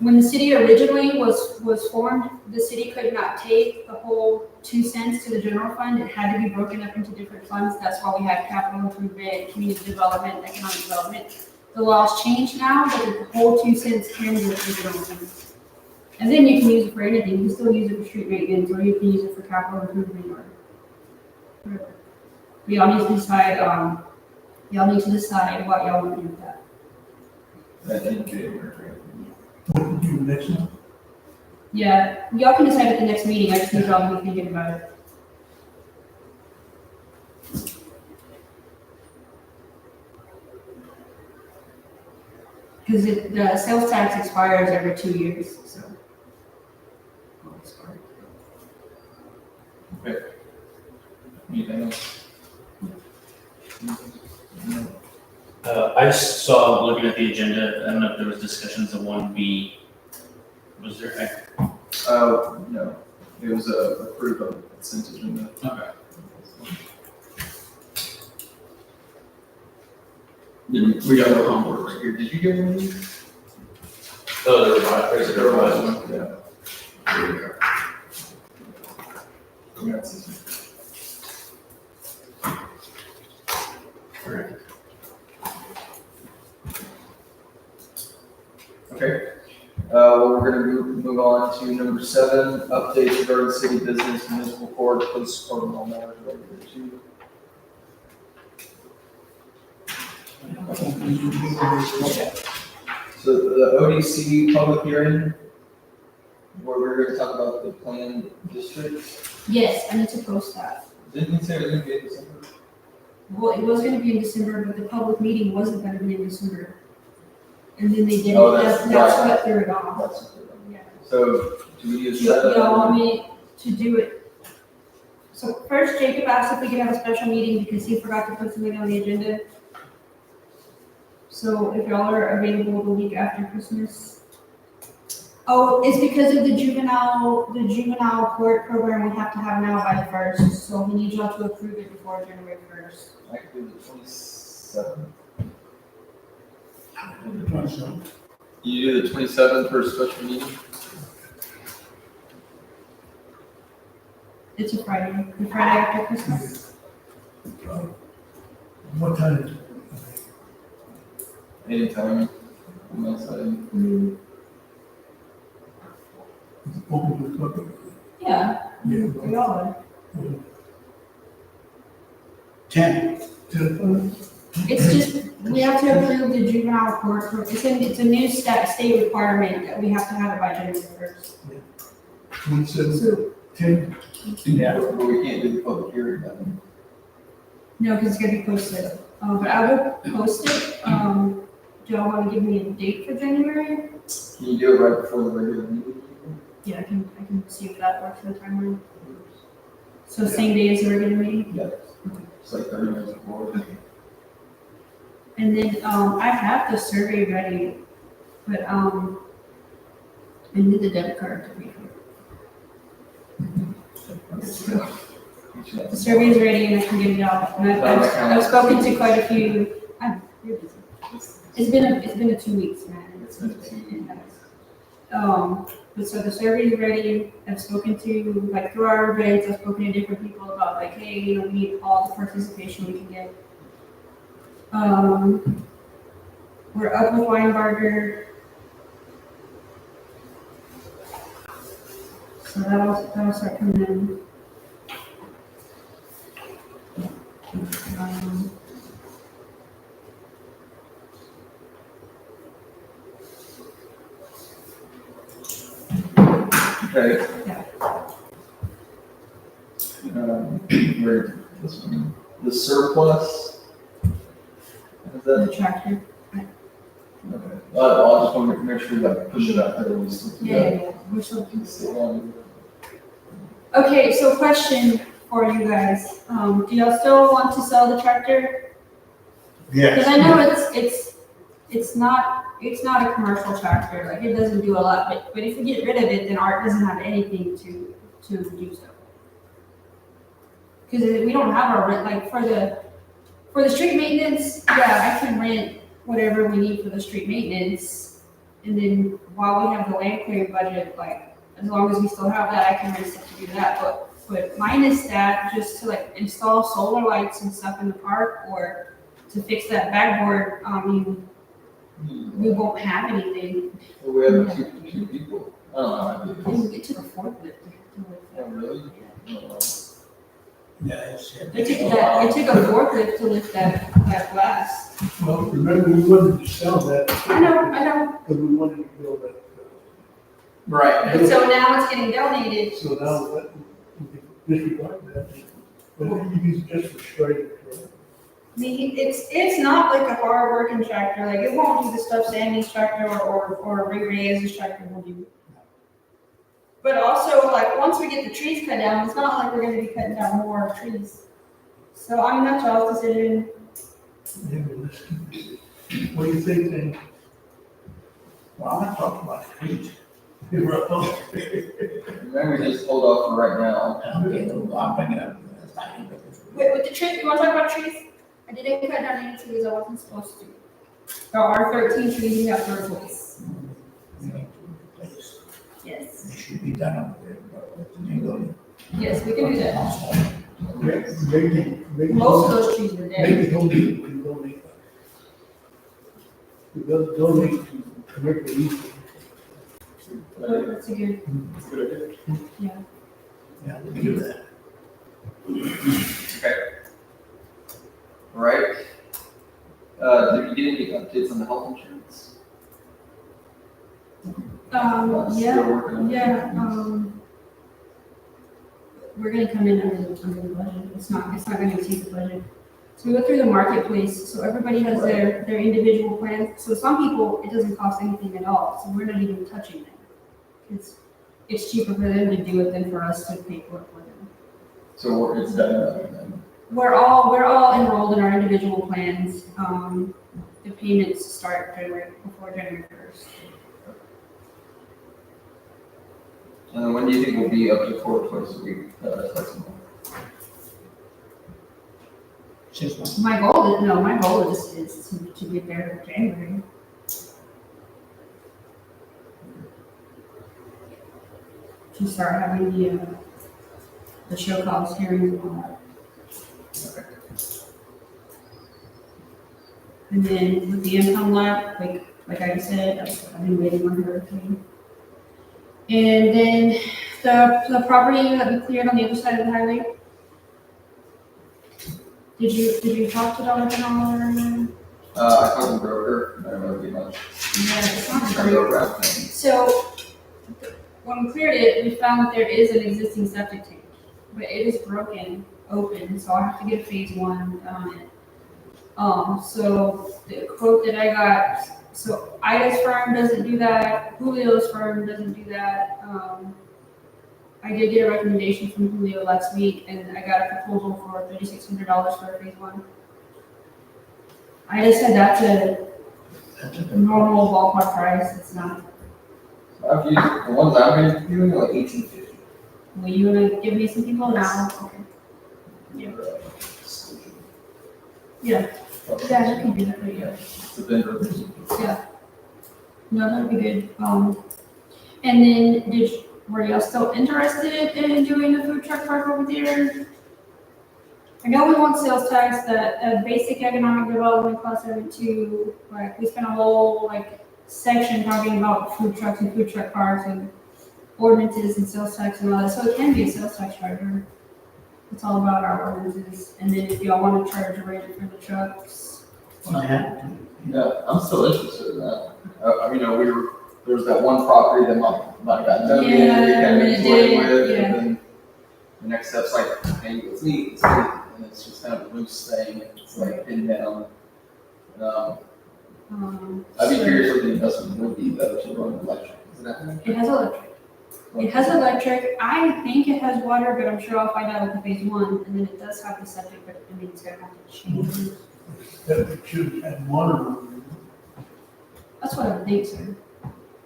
Speaker 2: When the city originally was formed, the city could not take the whole 2 cents to the general fund. It had to be broken up into different funds. That's why we had capital improvement, community development, economic development. The law's changed now, but the whole 2 cents can go to the general fund. And then you can use it for anything. You can still use it for street maintenance, or you can use it for capital improvement, or whatever. Y'all need to decide what y'all want to do with that.
Speaker 1: I think January.
Speaker 7: What do you do next month?
Speaker 2: Yeah, y'all can decide at the next meeting, I just need y'all to be thinking about it. Because the sales tax expires every 2 years, so.
Speaker 1: Anything else?
Speaker 6: I just saw, looking at the agenda, I don't know if there was discussions of 1B. Was there?
Speaker 1: No, it was approved on the consent agenda.
Speaker 6: Okay.
Speaker 1: We got the homework right here. Did you get one of these?
Speaker 6: Oh, the revised, there's a revised one.
Speaker 1: Yeah. There we go. That's easy.
Speaker 6: Alright.
Speaker 1: Okay, well, we're gonna move on to number 7, updates regarding city business, municipal court, police court, and all matters related to. So the ODC public hearing, where we're gonna talk about the planned districts,
Speaker 2: Yes, I need to post that.
Speaker 1: didn't we say it was gonna be in December?
Speaker 2: Well, it was gonna be in December, but the public meeting wasn't gonna be in December. And then they didn't,
Speaker 1: Oh, that's
Speaker 2: that's
Speaker 1: right.
Speaker 2: what threw it off.
Speaker 1: That's what they're doing.
Speaker 2: Yeah.
Speaker 1: So, do we use
Speaker 2: You
Speaker 1: that?
Speaker 2: all want me to do it? So first Jacob asked if we could have a special meeting because he forgot to put something on the agenda. So if y'all are available the week after Christmas. Oh, it's because of the juvenile court program we have to have now by the 1st, so we need y'all to approve it before January 1st.
Speaker 1: I could do the 27th. You do the 27th for a special meeting?
Speaker 2: It's a Friday, the Friday after Christmas.
Speaker 7: What time?
Speaker 1: Anytime. On my side.
Speaker 2: Mm,
Speaker 7: Open to the public.
Speaker 2: Yeah,
Speaker 7: Yeah.
Speaker 2: we all are.
Speaker 3: 10.
Speaker 2: It's just, we have to approve the juvenile court, it's a new state requirement that we have to have it by January 1st.
Speaker 7: 27,
Speaker 2: So,
Speaker 7: 10.
Speaker 1: Yeah. But we can't do the public hearing then.
Speaker 2: no, because it's gonna be posted, but I will post it, do y'all wanna give me a date for January?
Speaker 1: Can you do it right before the regular meeting?
Speaker 2: Yeah, I can see if that works for the timeline. So same day as the regular meeting?
Speaker 1: Yeah. It's like 30 minutes before.
Speaker 2: And then, I have the survey ready, but, I need the debit card to pay for it. The survey is ready and I can get it out, and I've spoken to quite a few, you're busy. It's been a 2 weeks, man.
Speaker 1: It's been 2 weeks.
Speaker 2: But so the survey is ready, I've spoken to, like, through our events, I've spoken to different people about, like, hey, you know, we need all the participation we can get. We're up with Weinbarger. So that'll start coming in.
Speaker 1: Okay.
Speaker 2: Yeah.
Speaker 1: Where, this one, the surplus? Is that?
Speaker 2: The tractor.
Speaker 1: Okay. I just want to make sure that push it out there. We still do
Speaker 2: Yeah,
Speaker 1: that.
Speaker 2: yeah, yeah. We're still.
Speaker 1: Still on.
Speaker 2: Okay, so question for you guys. Do y'all still want to sell the tractor?
Speaker 3: Yes.
Speaker 2: Because I know it's not a commercial tractor, like it doesn't do a lot, but if we get rid of it, then Art doesn't have anything to do so. Because we don't have our rent, like for the street maintenance, yeah, I can rent whatever we need for the street maintenance. And then while we have the land clearing budget, like as long as we still have that, I can rent stuff to do that. But minus that, just to like install solar lights and stuff in the park or to fix that backboard, I mean, we won't have anything.
Speaker 1: Well, we have two people. I don't know.
Speaker 2: It took a forklift to lift
Speaker 1: Oh,
Speaker 2: that.
Speaker 1: really? Oh,
Speaker 3: Yes.
Speaker 2: It took a forklift to lift that glass.
Speaker 7: Well, remember, we wanted to sell that.
Speaker 2: I know.
Speaker 7: Because we wanted to build that.
Speaker 1: Right.
Speaker 2: But so now it's getting donated.
Speaker 7: So now that, we can disregard that. But you use it just for straight, correct?
Speaker 2: I mean, it's not like a hard working tractor, like it won't do the stuff Sammy's tractor or Ray Reyes' tractor will do. But also, like, once we get the trees cut down, it's not like we're gonna be cutting down more trees. So I mean, that's y'all's decision.
Speaker 7: Yeah, but let's keep it. What do you think then?
Speaker 3: Well, I'm not talking about trees.
Speaker 7: Maybe
Speaker 1: we just hold off for right now.
Speaker 3: Okay, I'm bringing up.
Speaker 2: Wait, with the trees, you wanna talk about trees? I didn't cut down any trees I wasn't supposed to. There are 13 trees in that first place.
Speaker 3: should be done over there, but the new building.
Speaker 2: Yes, we can do that.
Speaker 7: Maybe.
Speaker 2: Most of those trees were dead.
Speaker 7: Maybe donate, we donate. We donate to commercial use.
Speaker 2: That's a good,
Speaker 1: That's a good idea.
Speaker 3: Yeah, we can do that.
Speaker 1: Okay. All right. Did you get any updates on the health insurance?
Speaker 2: yeah,
Speaker 1: Still working on it?
Speaker 2: yeah, we're gonna come in under the budget. It's not gonna exceed the budget. So we go through the marketplace, so everybody has their individual plans. So some people, it doesn't cost anything at all, so we're not even touching them. It's cheaper for them to do it than for us to pay for it for them.
Speaker 1: So it's done then.
Speaker 2: We're all enrolled in our individual plans. The payments start before January 1st.
Speaker 1: And then when do you think we'll be up to 4 twice a week? Flexible?
Speaker 2: My goal is to get there in January. To start having the show cause hearings and all that.
Speaker 1: Okay.
Speaker 2: And then with the income lab, like I said, I've been waiting on her thing. And then the property that we cleared on the other side of the highway. Did you talk to Dollar General or anything?
Speaker 1: I talked to the broker, I don't know if you much.
Speaker 2: Yeah, it's not
Speaker 1: I
Speaker 2: true.
Speaker 1: go around thing.
Speaker 2: So, when we cleared it, we found that there is an existing septic tank, but it is broken open, so I have to get a phase 1 done on it. So the quote that I got, so Ida's firm doesn't do that, Julio's firm doesn't do that. I did get a recommendation from Julio last week, and I got a proposal for $3,600 for a phase 1. Ida said that's a normal ballpark price, it's not.
Speaker 1: I've used, the ones I've been doing are like 1850.
Speaker 2: Will you wanna give me some people now? Okay. Yeah. Yeah, yeah, you can do that, right?
Speaker 1: It's a vendor.
Speaker 2: Yeah. No, that'd be good. And then were y'all still interested in doing the food truck park over there? I know we want sales tax, that basic economic development class 72, like we spent a whole section talking about food trucks and food truck parks and ordinances and sales tax and all that, so it can be a sales tax charger. It's all about our ordinances, and then if y'all want to charge a rate for the trucks.
Speaker 1: Yeah, I'm still interested in that. There was that one property that my got donated,
Speaker 2: Yeah,
Speaker 1: we kind of
Speaker 2: it
Speaker 1: toyed
Speaker 2: did,
Speaker 1: with,
Speaker 2: yeah.
Speaker 1: and then the next step's like, hey, let's meet, and it's just kind of a loose thing, it's like pinned down. I'd be
Speaker 2: So
Speaker 1: curious what the investment would be though to run electric, isn't that?
Speaker 2: it has electric. It has electric. I think it has water, but I'm sure I'll find out with the phase 1, and then it does have the septic, but I mean, it's gonna have to change.
Speaker 7: That should have water.
Speaker 2: That's what I would think, sir.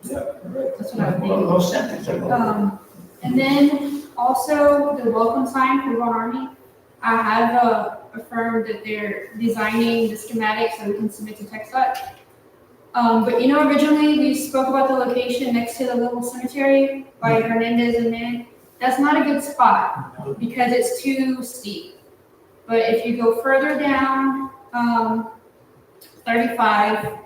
Speaker 1: Yeah, right.
Speaker 2: That's what I would think.
Speaker 3: Well, those septics are low.
Speaker 2: And then also the welcome sign for Ormy. I have affirmed that they're designing the schematic so we can submit to TechStop. But originally we spoke about the location next to the little cemetery by Hernandez and Mann. That's not a good spot because it's too steep. But if you go further down, 35,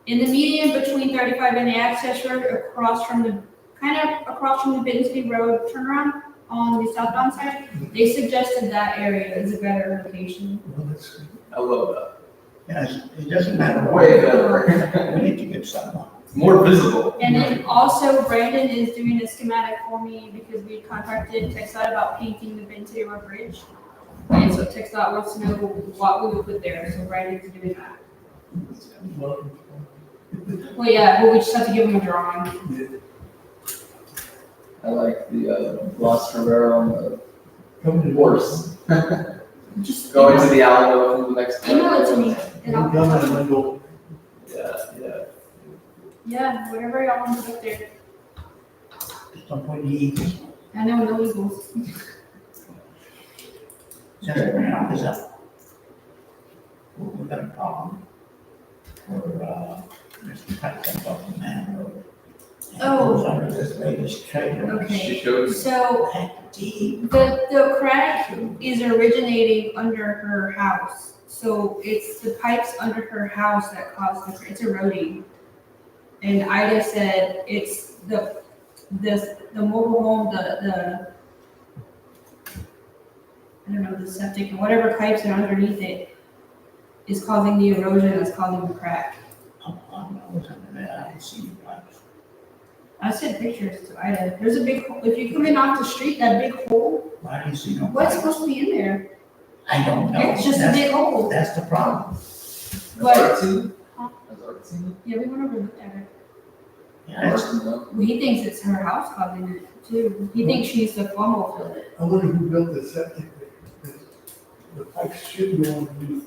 Speaker 2: in the median between 35 and the access road, across from the Benton City Road turnaround on the southbound side, they suggested that area is a better location.
Speaker 1: I love that.
Speaker 3: Yes, it doesn't matter.
Speaker 1: Way better.
Speaker 3: We need to get someone.
Speaker 1: It's more visible.
Speaker 2: And then also Brandon is doing a schematic for me because we contacted TechStop about painting the Benton City Road Bridge. And so TechStop wants to know what we would put there, so Brandon's doing that. Well, yeah, we just have to give him a drawing.
Speaker 1: I like the Los Ferrero on the horse.
Speaker 2: Just
Speaker 1: Going to the Alamo from the next.
Speaker 2: email it to me, and I'll,
Speaker 1: Yeah.
Speaker 2: yeah, whatever y'all want to put there.
Speaker 3: At some point, the Eagles.
Speaker 2: I know, no Eagles.
Speaker 3: Since the ground is up. We've got a problem. There's some type of stuff off the man road. goes under this latest trailer.
Speaker 2: Okay.
Speaker 1: She showed me.
Speaker 2: So
Speaker 3: That deep.
Speaker 2: the crack is originating under her house. So it's the pipes under her house that caused it's eroding. And Ida said it's the mobile home, the I don't know, the septic, and whatever pipes are underneath it is causing the erosion, that's causing the crack.
Speaker 3: I was under that, I didn't see any pipes.
Speaker 2: I sent pictures to Ida. There's a big hole. If you come in off the street, that big hole,
Speaker 3: I didn't see no
Speaker 2: what's
Speaker 3: pipes.
Speaker 2: supposed to be in there?
Speaker 3: I don't know.
Speaker 2: It's just a
Speaker 3: That's-
Speaker 2: big hole.
Speaker 3: That's the problem.
Speaker 2: But-
Speaker 1: Has Art seen it?
Speaker 2: Huh?
Speaker 1: Has Art seen
Speaker 2: Yeah, we went over and looked at it.
Speaker 3: Yeah,
Speaker 1: it?
Speaker 3: that's-
Speaker 1: Art, no.
Speaker 2: Well, he thinks it's her house causing it too. He thinks she's the funnel fill it.
Speaker 7: I wonder who built the septic. The pipes should go underneath.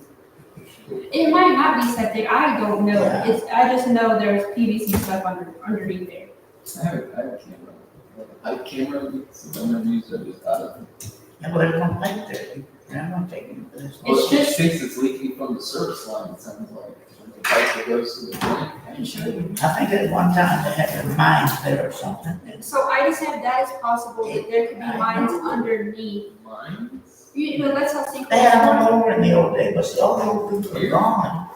Speaker 2: It might not be septic. I don't know.
Speaker 3: Yeah.
Speaker 2: I just know there's PVC stuff underneath there.
Speaker 1: I have a camera. I have a camera, so I've never used it, just out of.
Speaker 3: Yeah, well, there's one pipe there. I'm not taking this.
Speaker 2: It's
Speaker 1: Well, she
Speaker 2: just-
Speaker 1: thinks it's leaking from the service line, it sounds like. The pipe that goes to the plant.
Speaker 3: I think at one time they had their mines there or something. And
Speaker 2: So I just said that is possible that there could be mines underneath.
Speaker 1: Mines?
Speaker 2: You know, that's how sinkholes
Speaker 3: they had
Speaker 2: work.
Speaker 3: them over in the old days, but see, all the old people are gone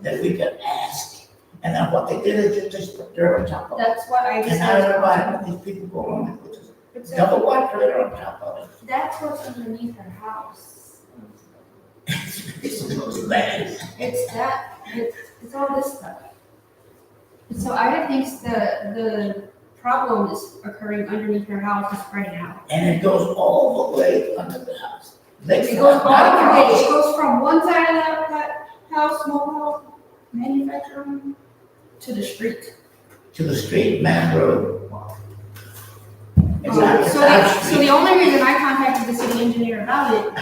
Speaker 3: that we could ask. And then what they did is just put dirt on top of it.
Speaker 2: That's what I
Speaker 3: And
Speaker 2: just
Speaker 3: now
Speaker 2: said.
Speaker 3: everybody, these people go on and put this
Speaker 2: It's a-
Speaker 3: double wide trailer on top of it.
Speaker 2: That's what's underneath her house.
Speaker 3: It's bad.
Speaker 2: It's that, it's all this stuff. So Ida thinks the problem is occurring underneath her house and spreading out.
Speaker 3: And it goes all the way under the house.
Speaker 2: It goes all the way, it goes from one side of that house, small house, manufacturing, to the street.
Speaker 3: To the street, man road. It's not, it's
Speaker 2: So
Speaker 3: not a
Speaker 2: so
Speaker 3: street.
Speaker 2: the only reason I contacted the city engineer about it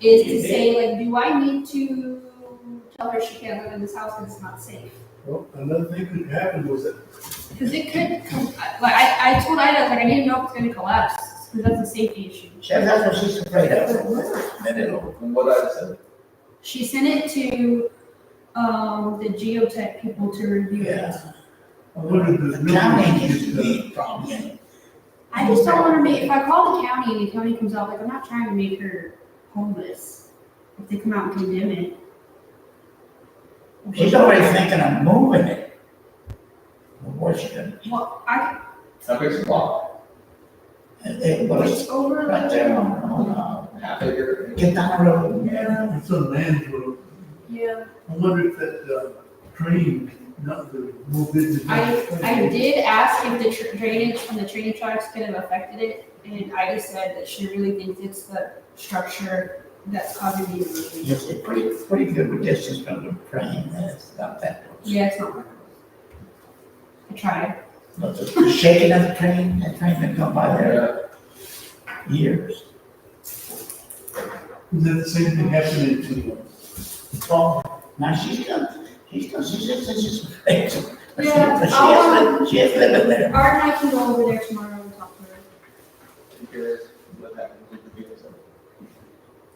Speaker 2: is to say, like, do I need to tell her she can't live in this house because it's not safe?
Speaker 7: Well, another thing could happen was that
Speaker 2: Because it could, like, I told Ida, like, I need to know if it's gonna collapse, because that's a safety issue.
Speaker 3: Chef, that's what she's afraid of. That it'll,
Speaker 1: And what I said,
Speaker 2: She sent it to, the geotech people to review it.
Speaker 3: yeah.
Speaker 7: I wondered
Speaker 3: The
Speaker 7: if the
Speaker 3: county
Speaker 7: building
Speaker 3: needs to
Speaker 7: used
Speaker 3: be probably.
Speaker 2: I just don't wanna make, if I call the county and the county comes out, like, I'm not trying to make her homeless. If they come out and condemn it.
Speaker 3: She's already thinking of moving it. Where's she gonna,
Speaker 2: Well,
Speaker 1: how big's the lot?
Speaker 3: but
Speaker 2: it's
Speaker 3: it's
Speaker 2: over.
Speaker 3: right there on,
Speaker 1: Half acre?
Speaker 3: get down the road.
Speaker 2: Yeah,
Speaker 7: it's a man's road.
Speaker 2: yeah.
Speaker 7: I wonder if that, train, not the move business.
Speaker 2: I did ask if the drainage from the train tracks could have affected it, and Ida said that she really thinks it's the structure that's causing the erosion.
Speaker 3: Yes, it's pretty good distance from the train, it's not that close.
Speaker 2: Yeah, it's not. I tried.
Speaker 3: But the shaking of the train, that train been going by there
Speaker 1: Yeah.
Speaker 3: years.
Speaker 7: Is that the same thing happening to,
Speaker 3: Now she's just afraid to. But
Speaker 2: Yeah,
Speaker 3: she has lived there.
Speaker 2: Art and I can go over there tomorrow and talk to her.
Speaker 1: I'm curious what happens with the people.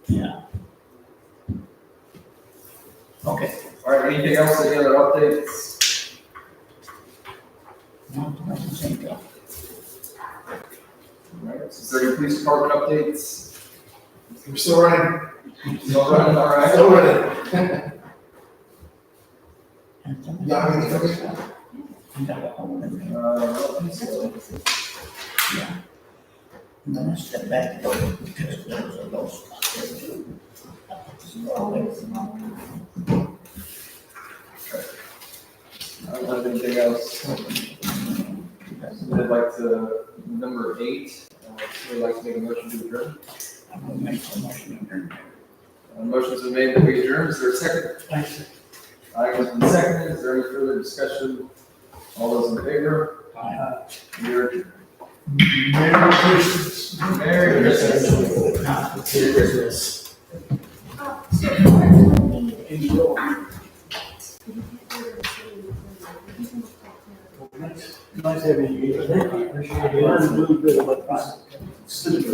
Speaker 3: Yeah. Okay.
Speaker 1: All right, anything else, any other updates?
Speaker 3: No, doesn't seem to.
Speaker 1: All right, is there any police department updates?
Speaker 4: We're still running.
Speaker 1: Still running, all right?
Speaker 4: Still running. Yeah, I mean, it's-
Speaker 3: You got a hole in there. Yeah. I'm gonna step back a little because there was a low spot there too.
Speaker 1: I don't have anything else. I'd like to, number 8, I'd like to make a motion to adjourn.
Speaker 3: I'm gonna make a motion to adjourn.
Speaker 1: Motion's been made that we adjourn, is there a second?
Speaker 3: Thanks.
Speaker 1: Item's been seconded, is there any further discussion? All those in favor? We're adjourned.
Speaker 7: Merry Christmas.
Speaker 1: Merry Christmas.
Speaker 6: Merry Christmas.
Speaker 7: Nice having you. Appreciate it. I learned a little bit about city.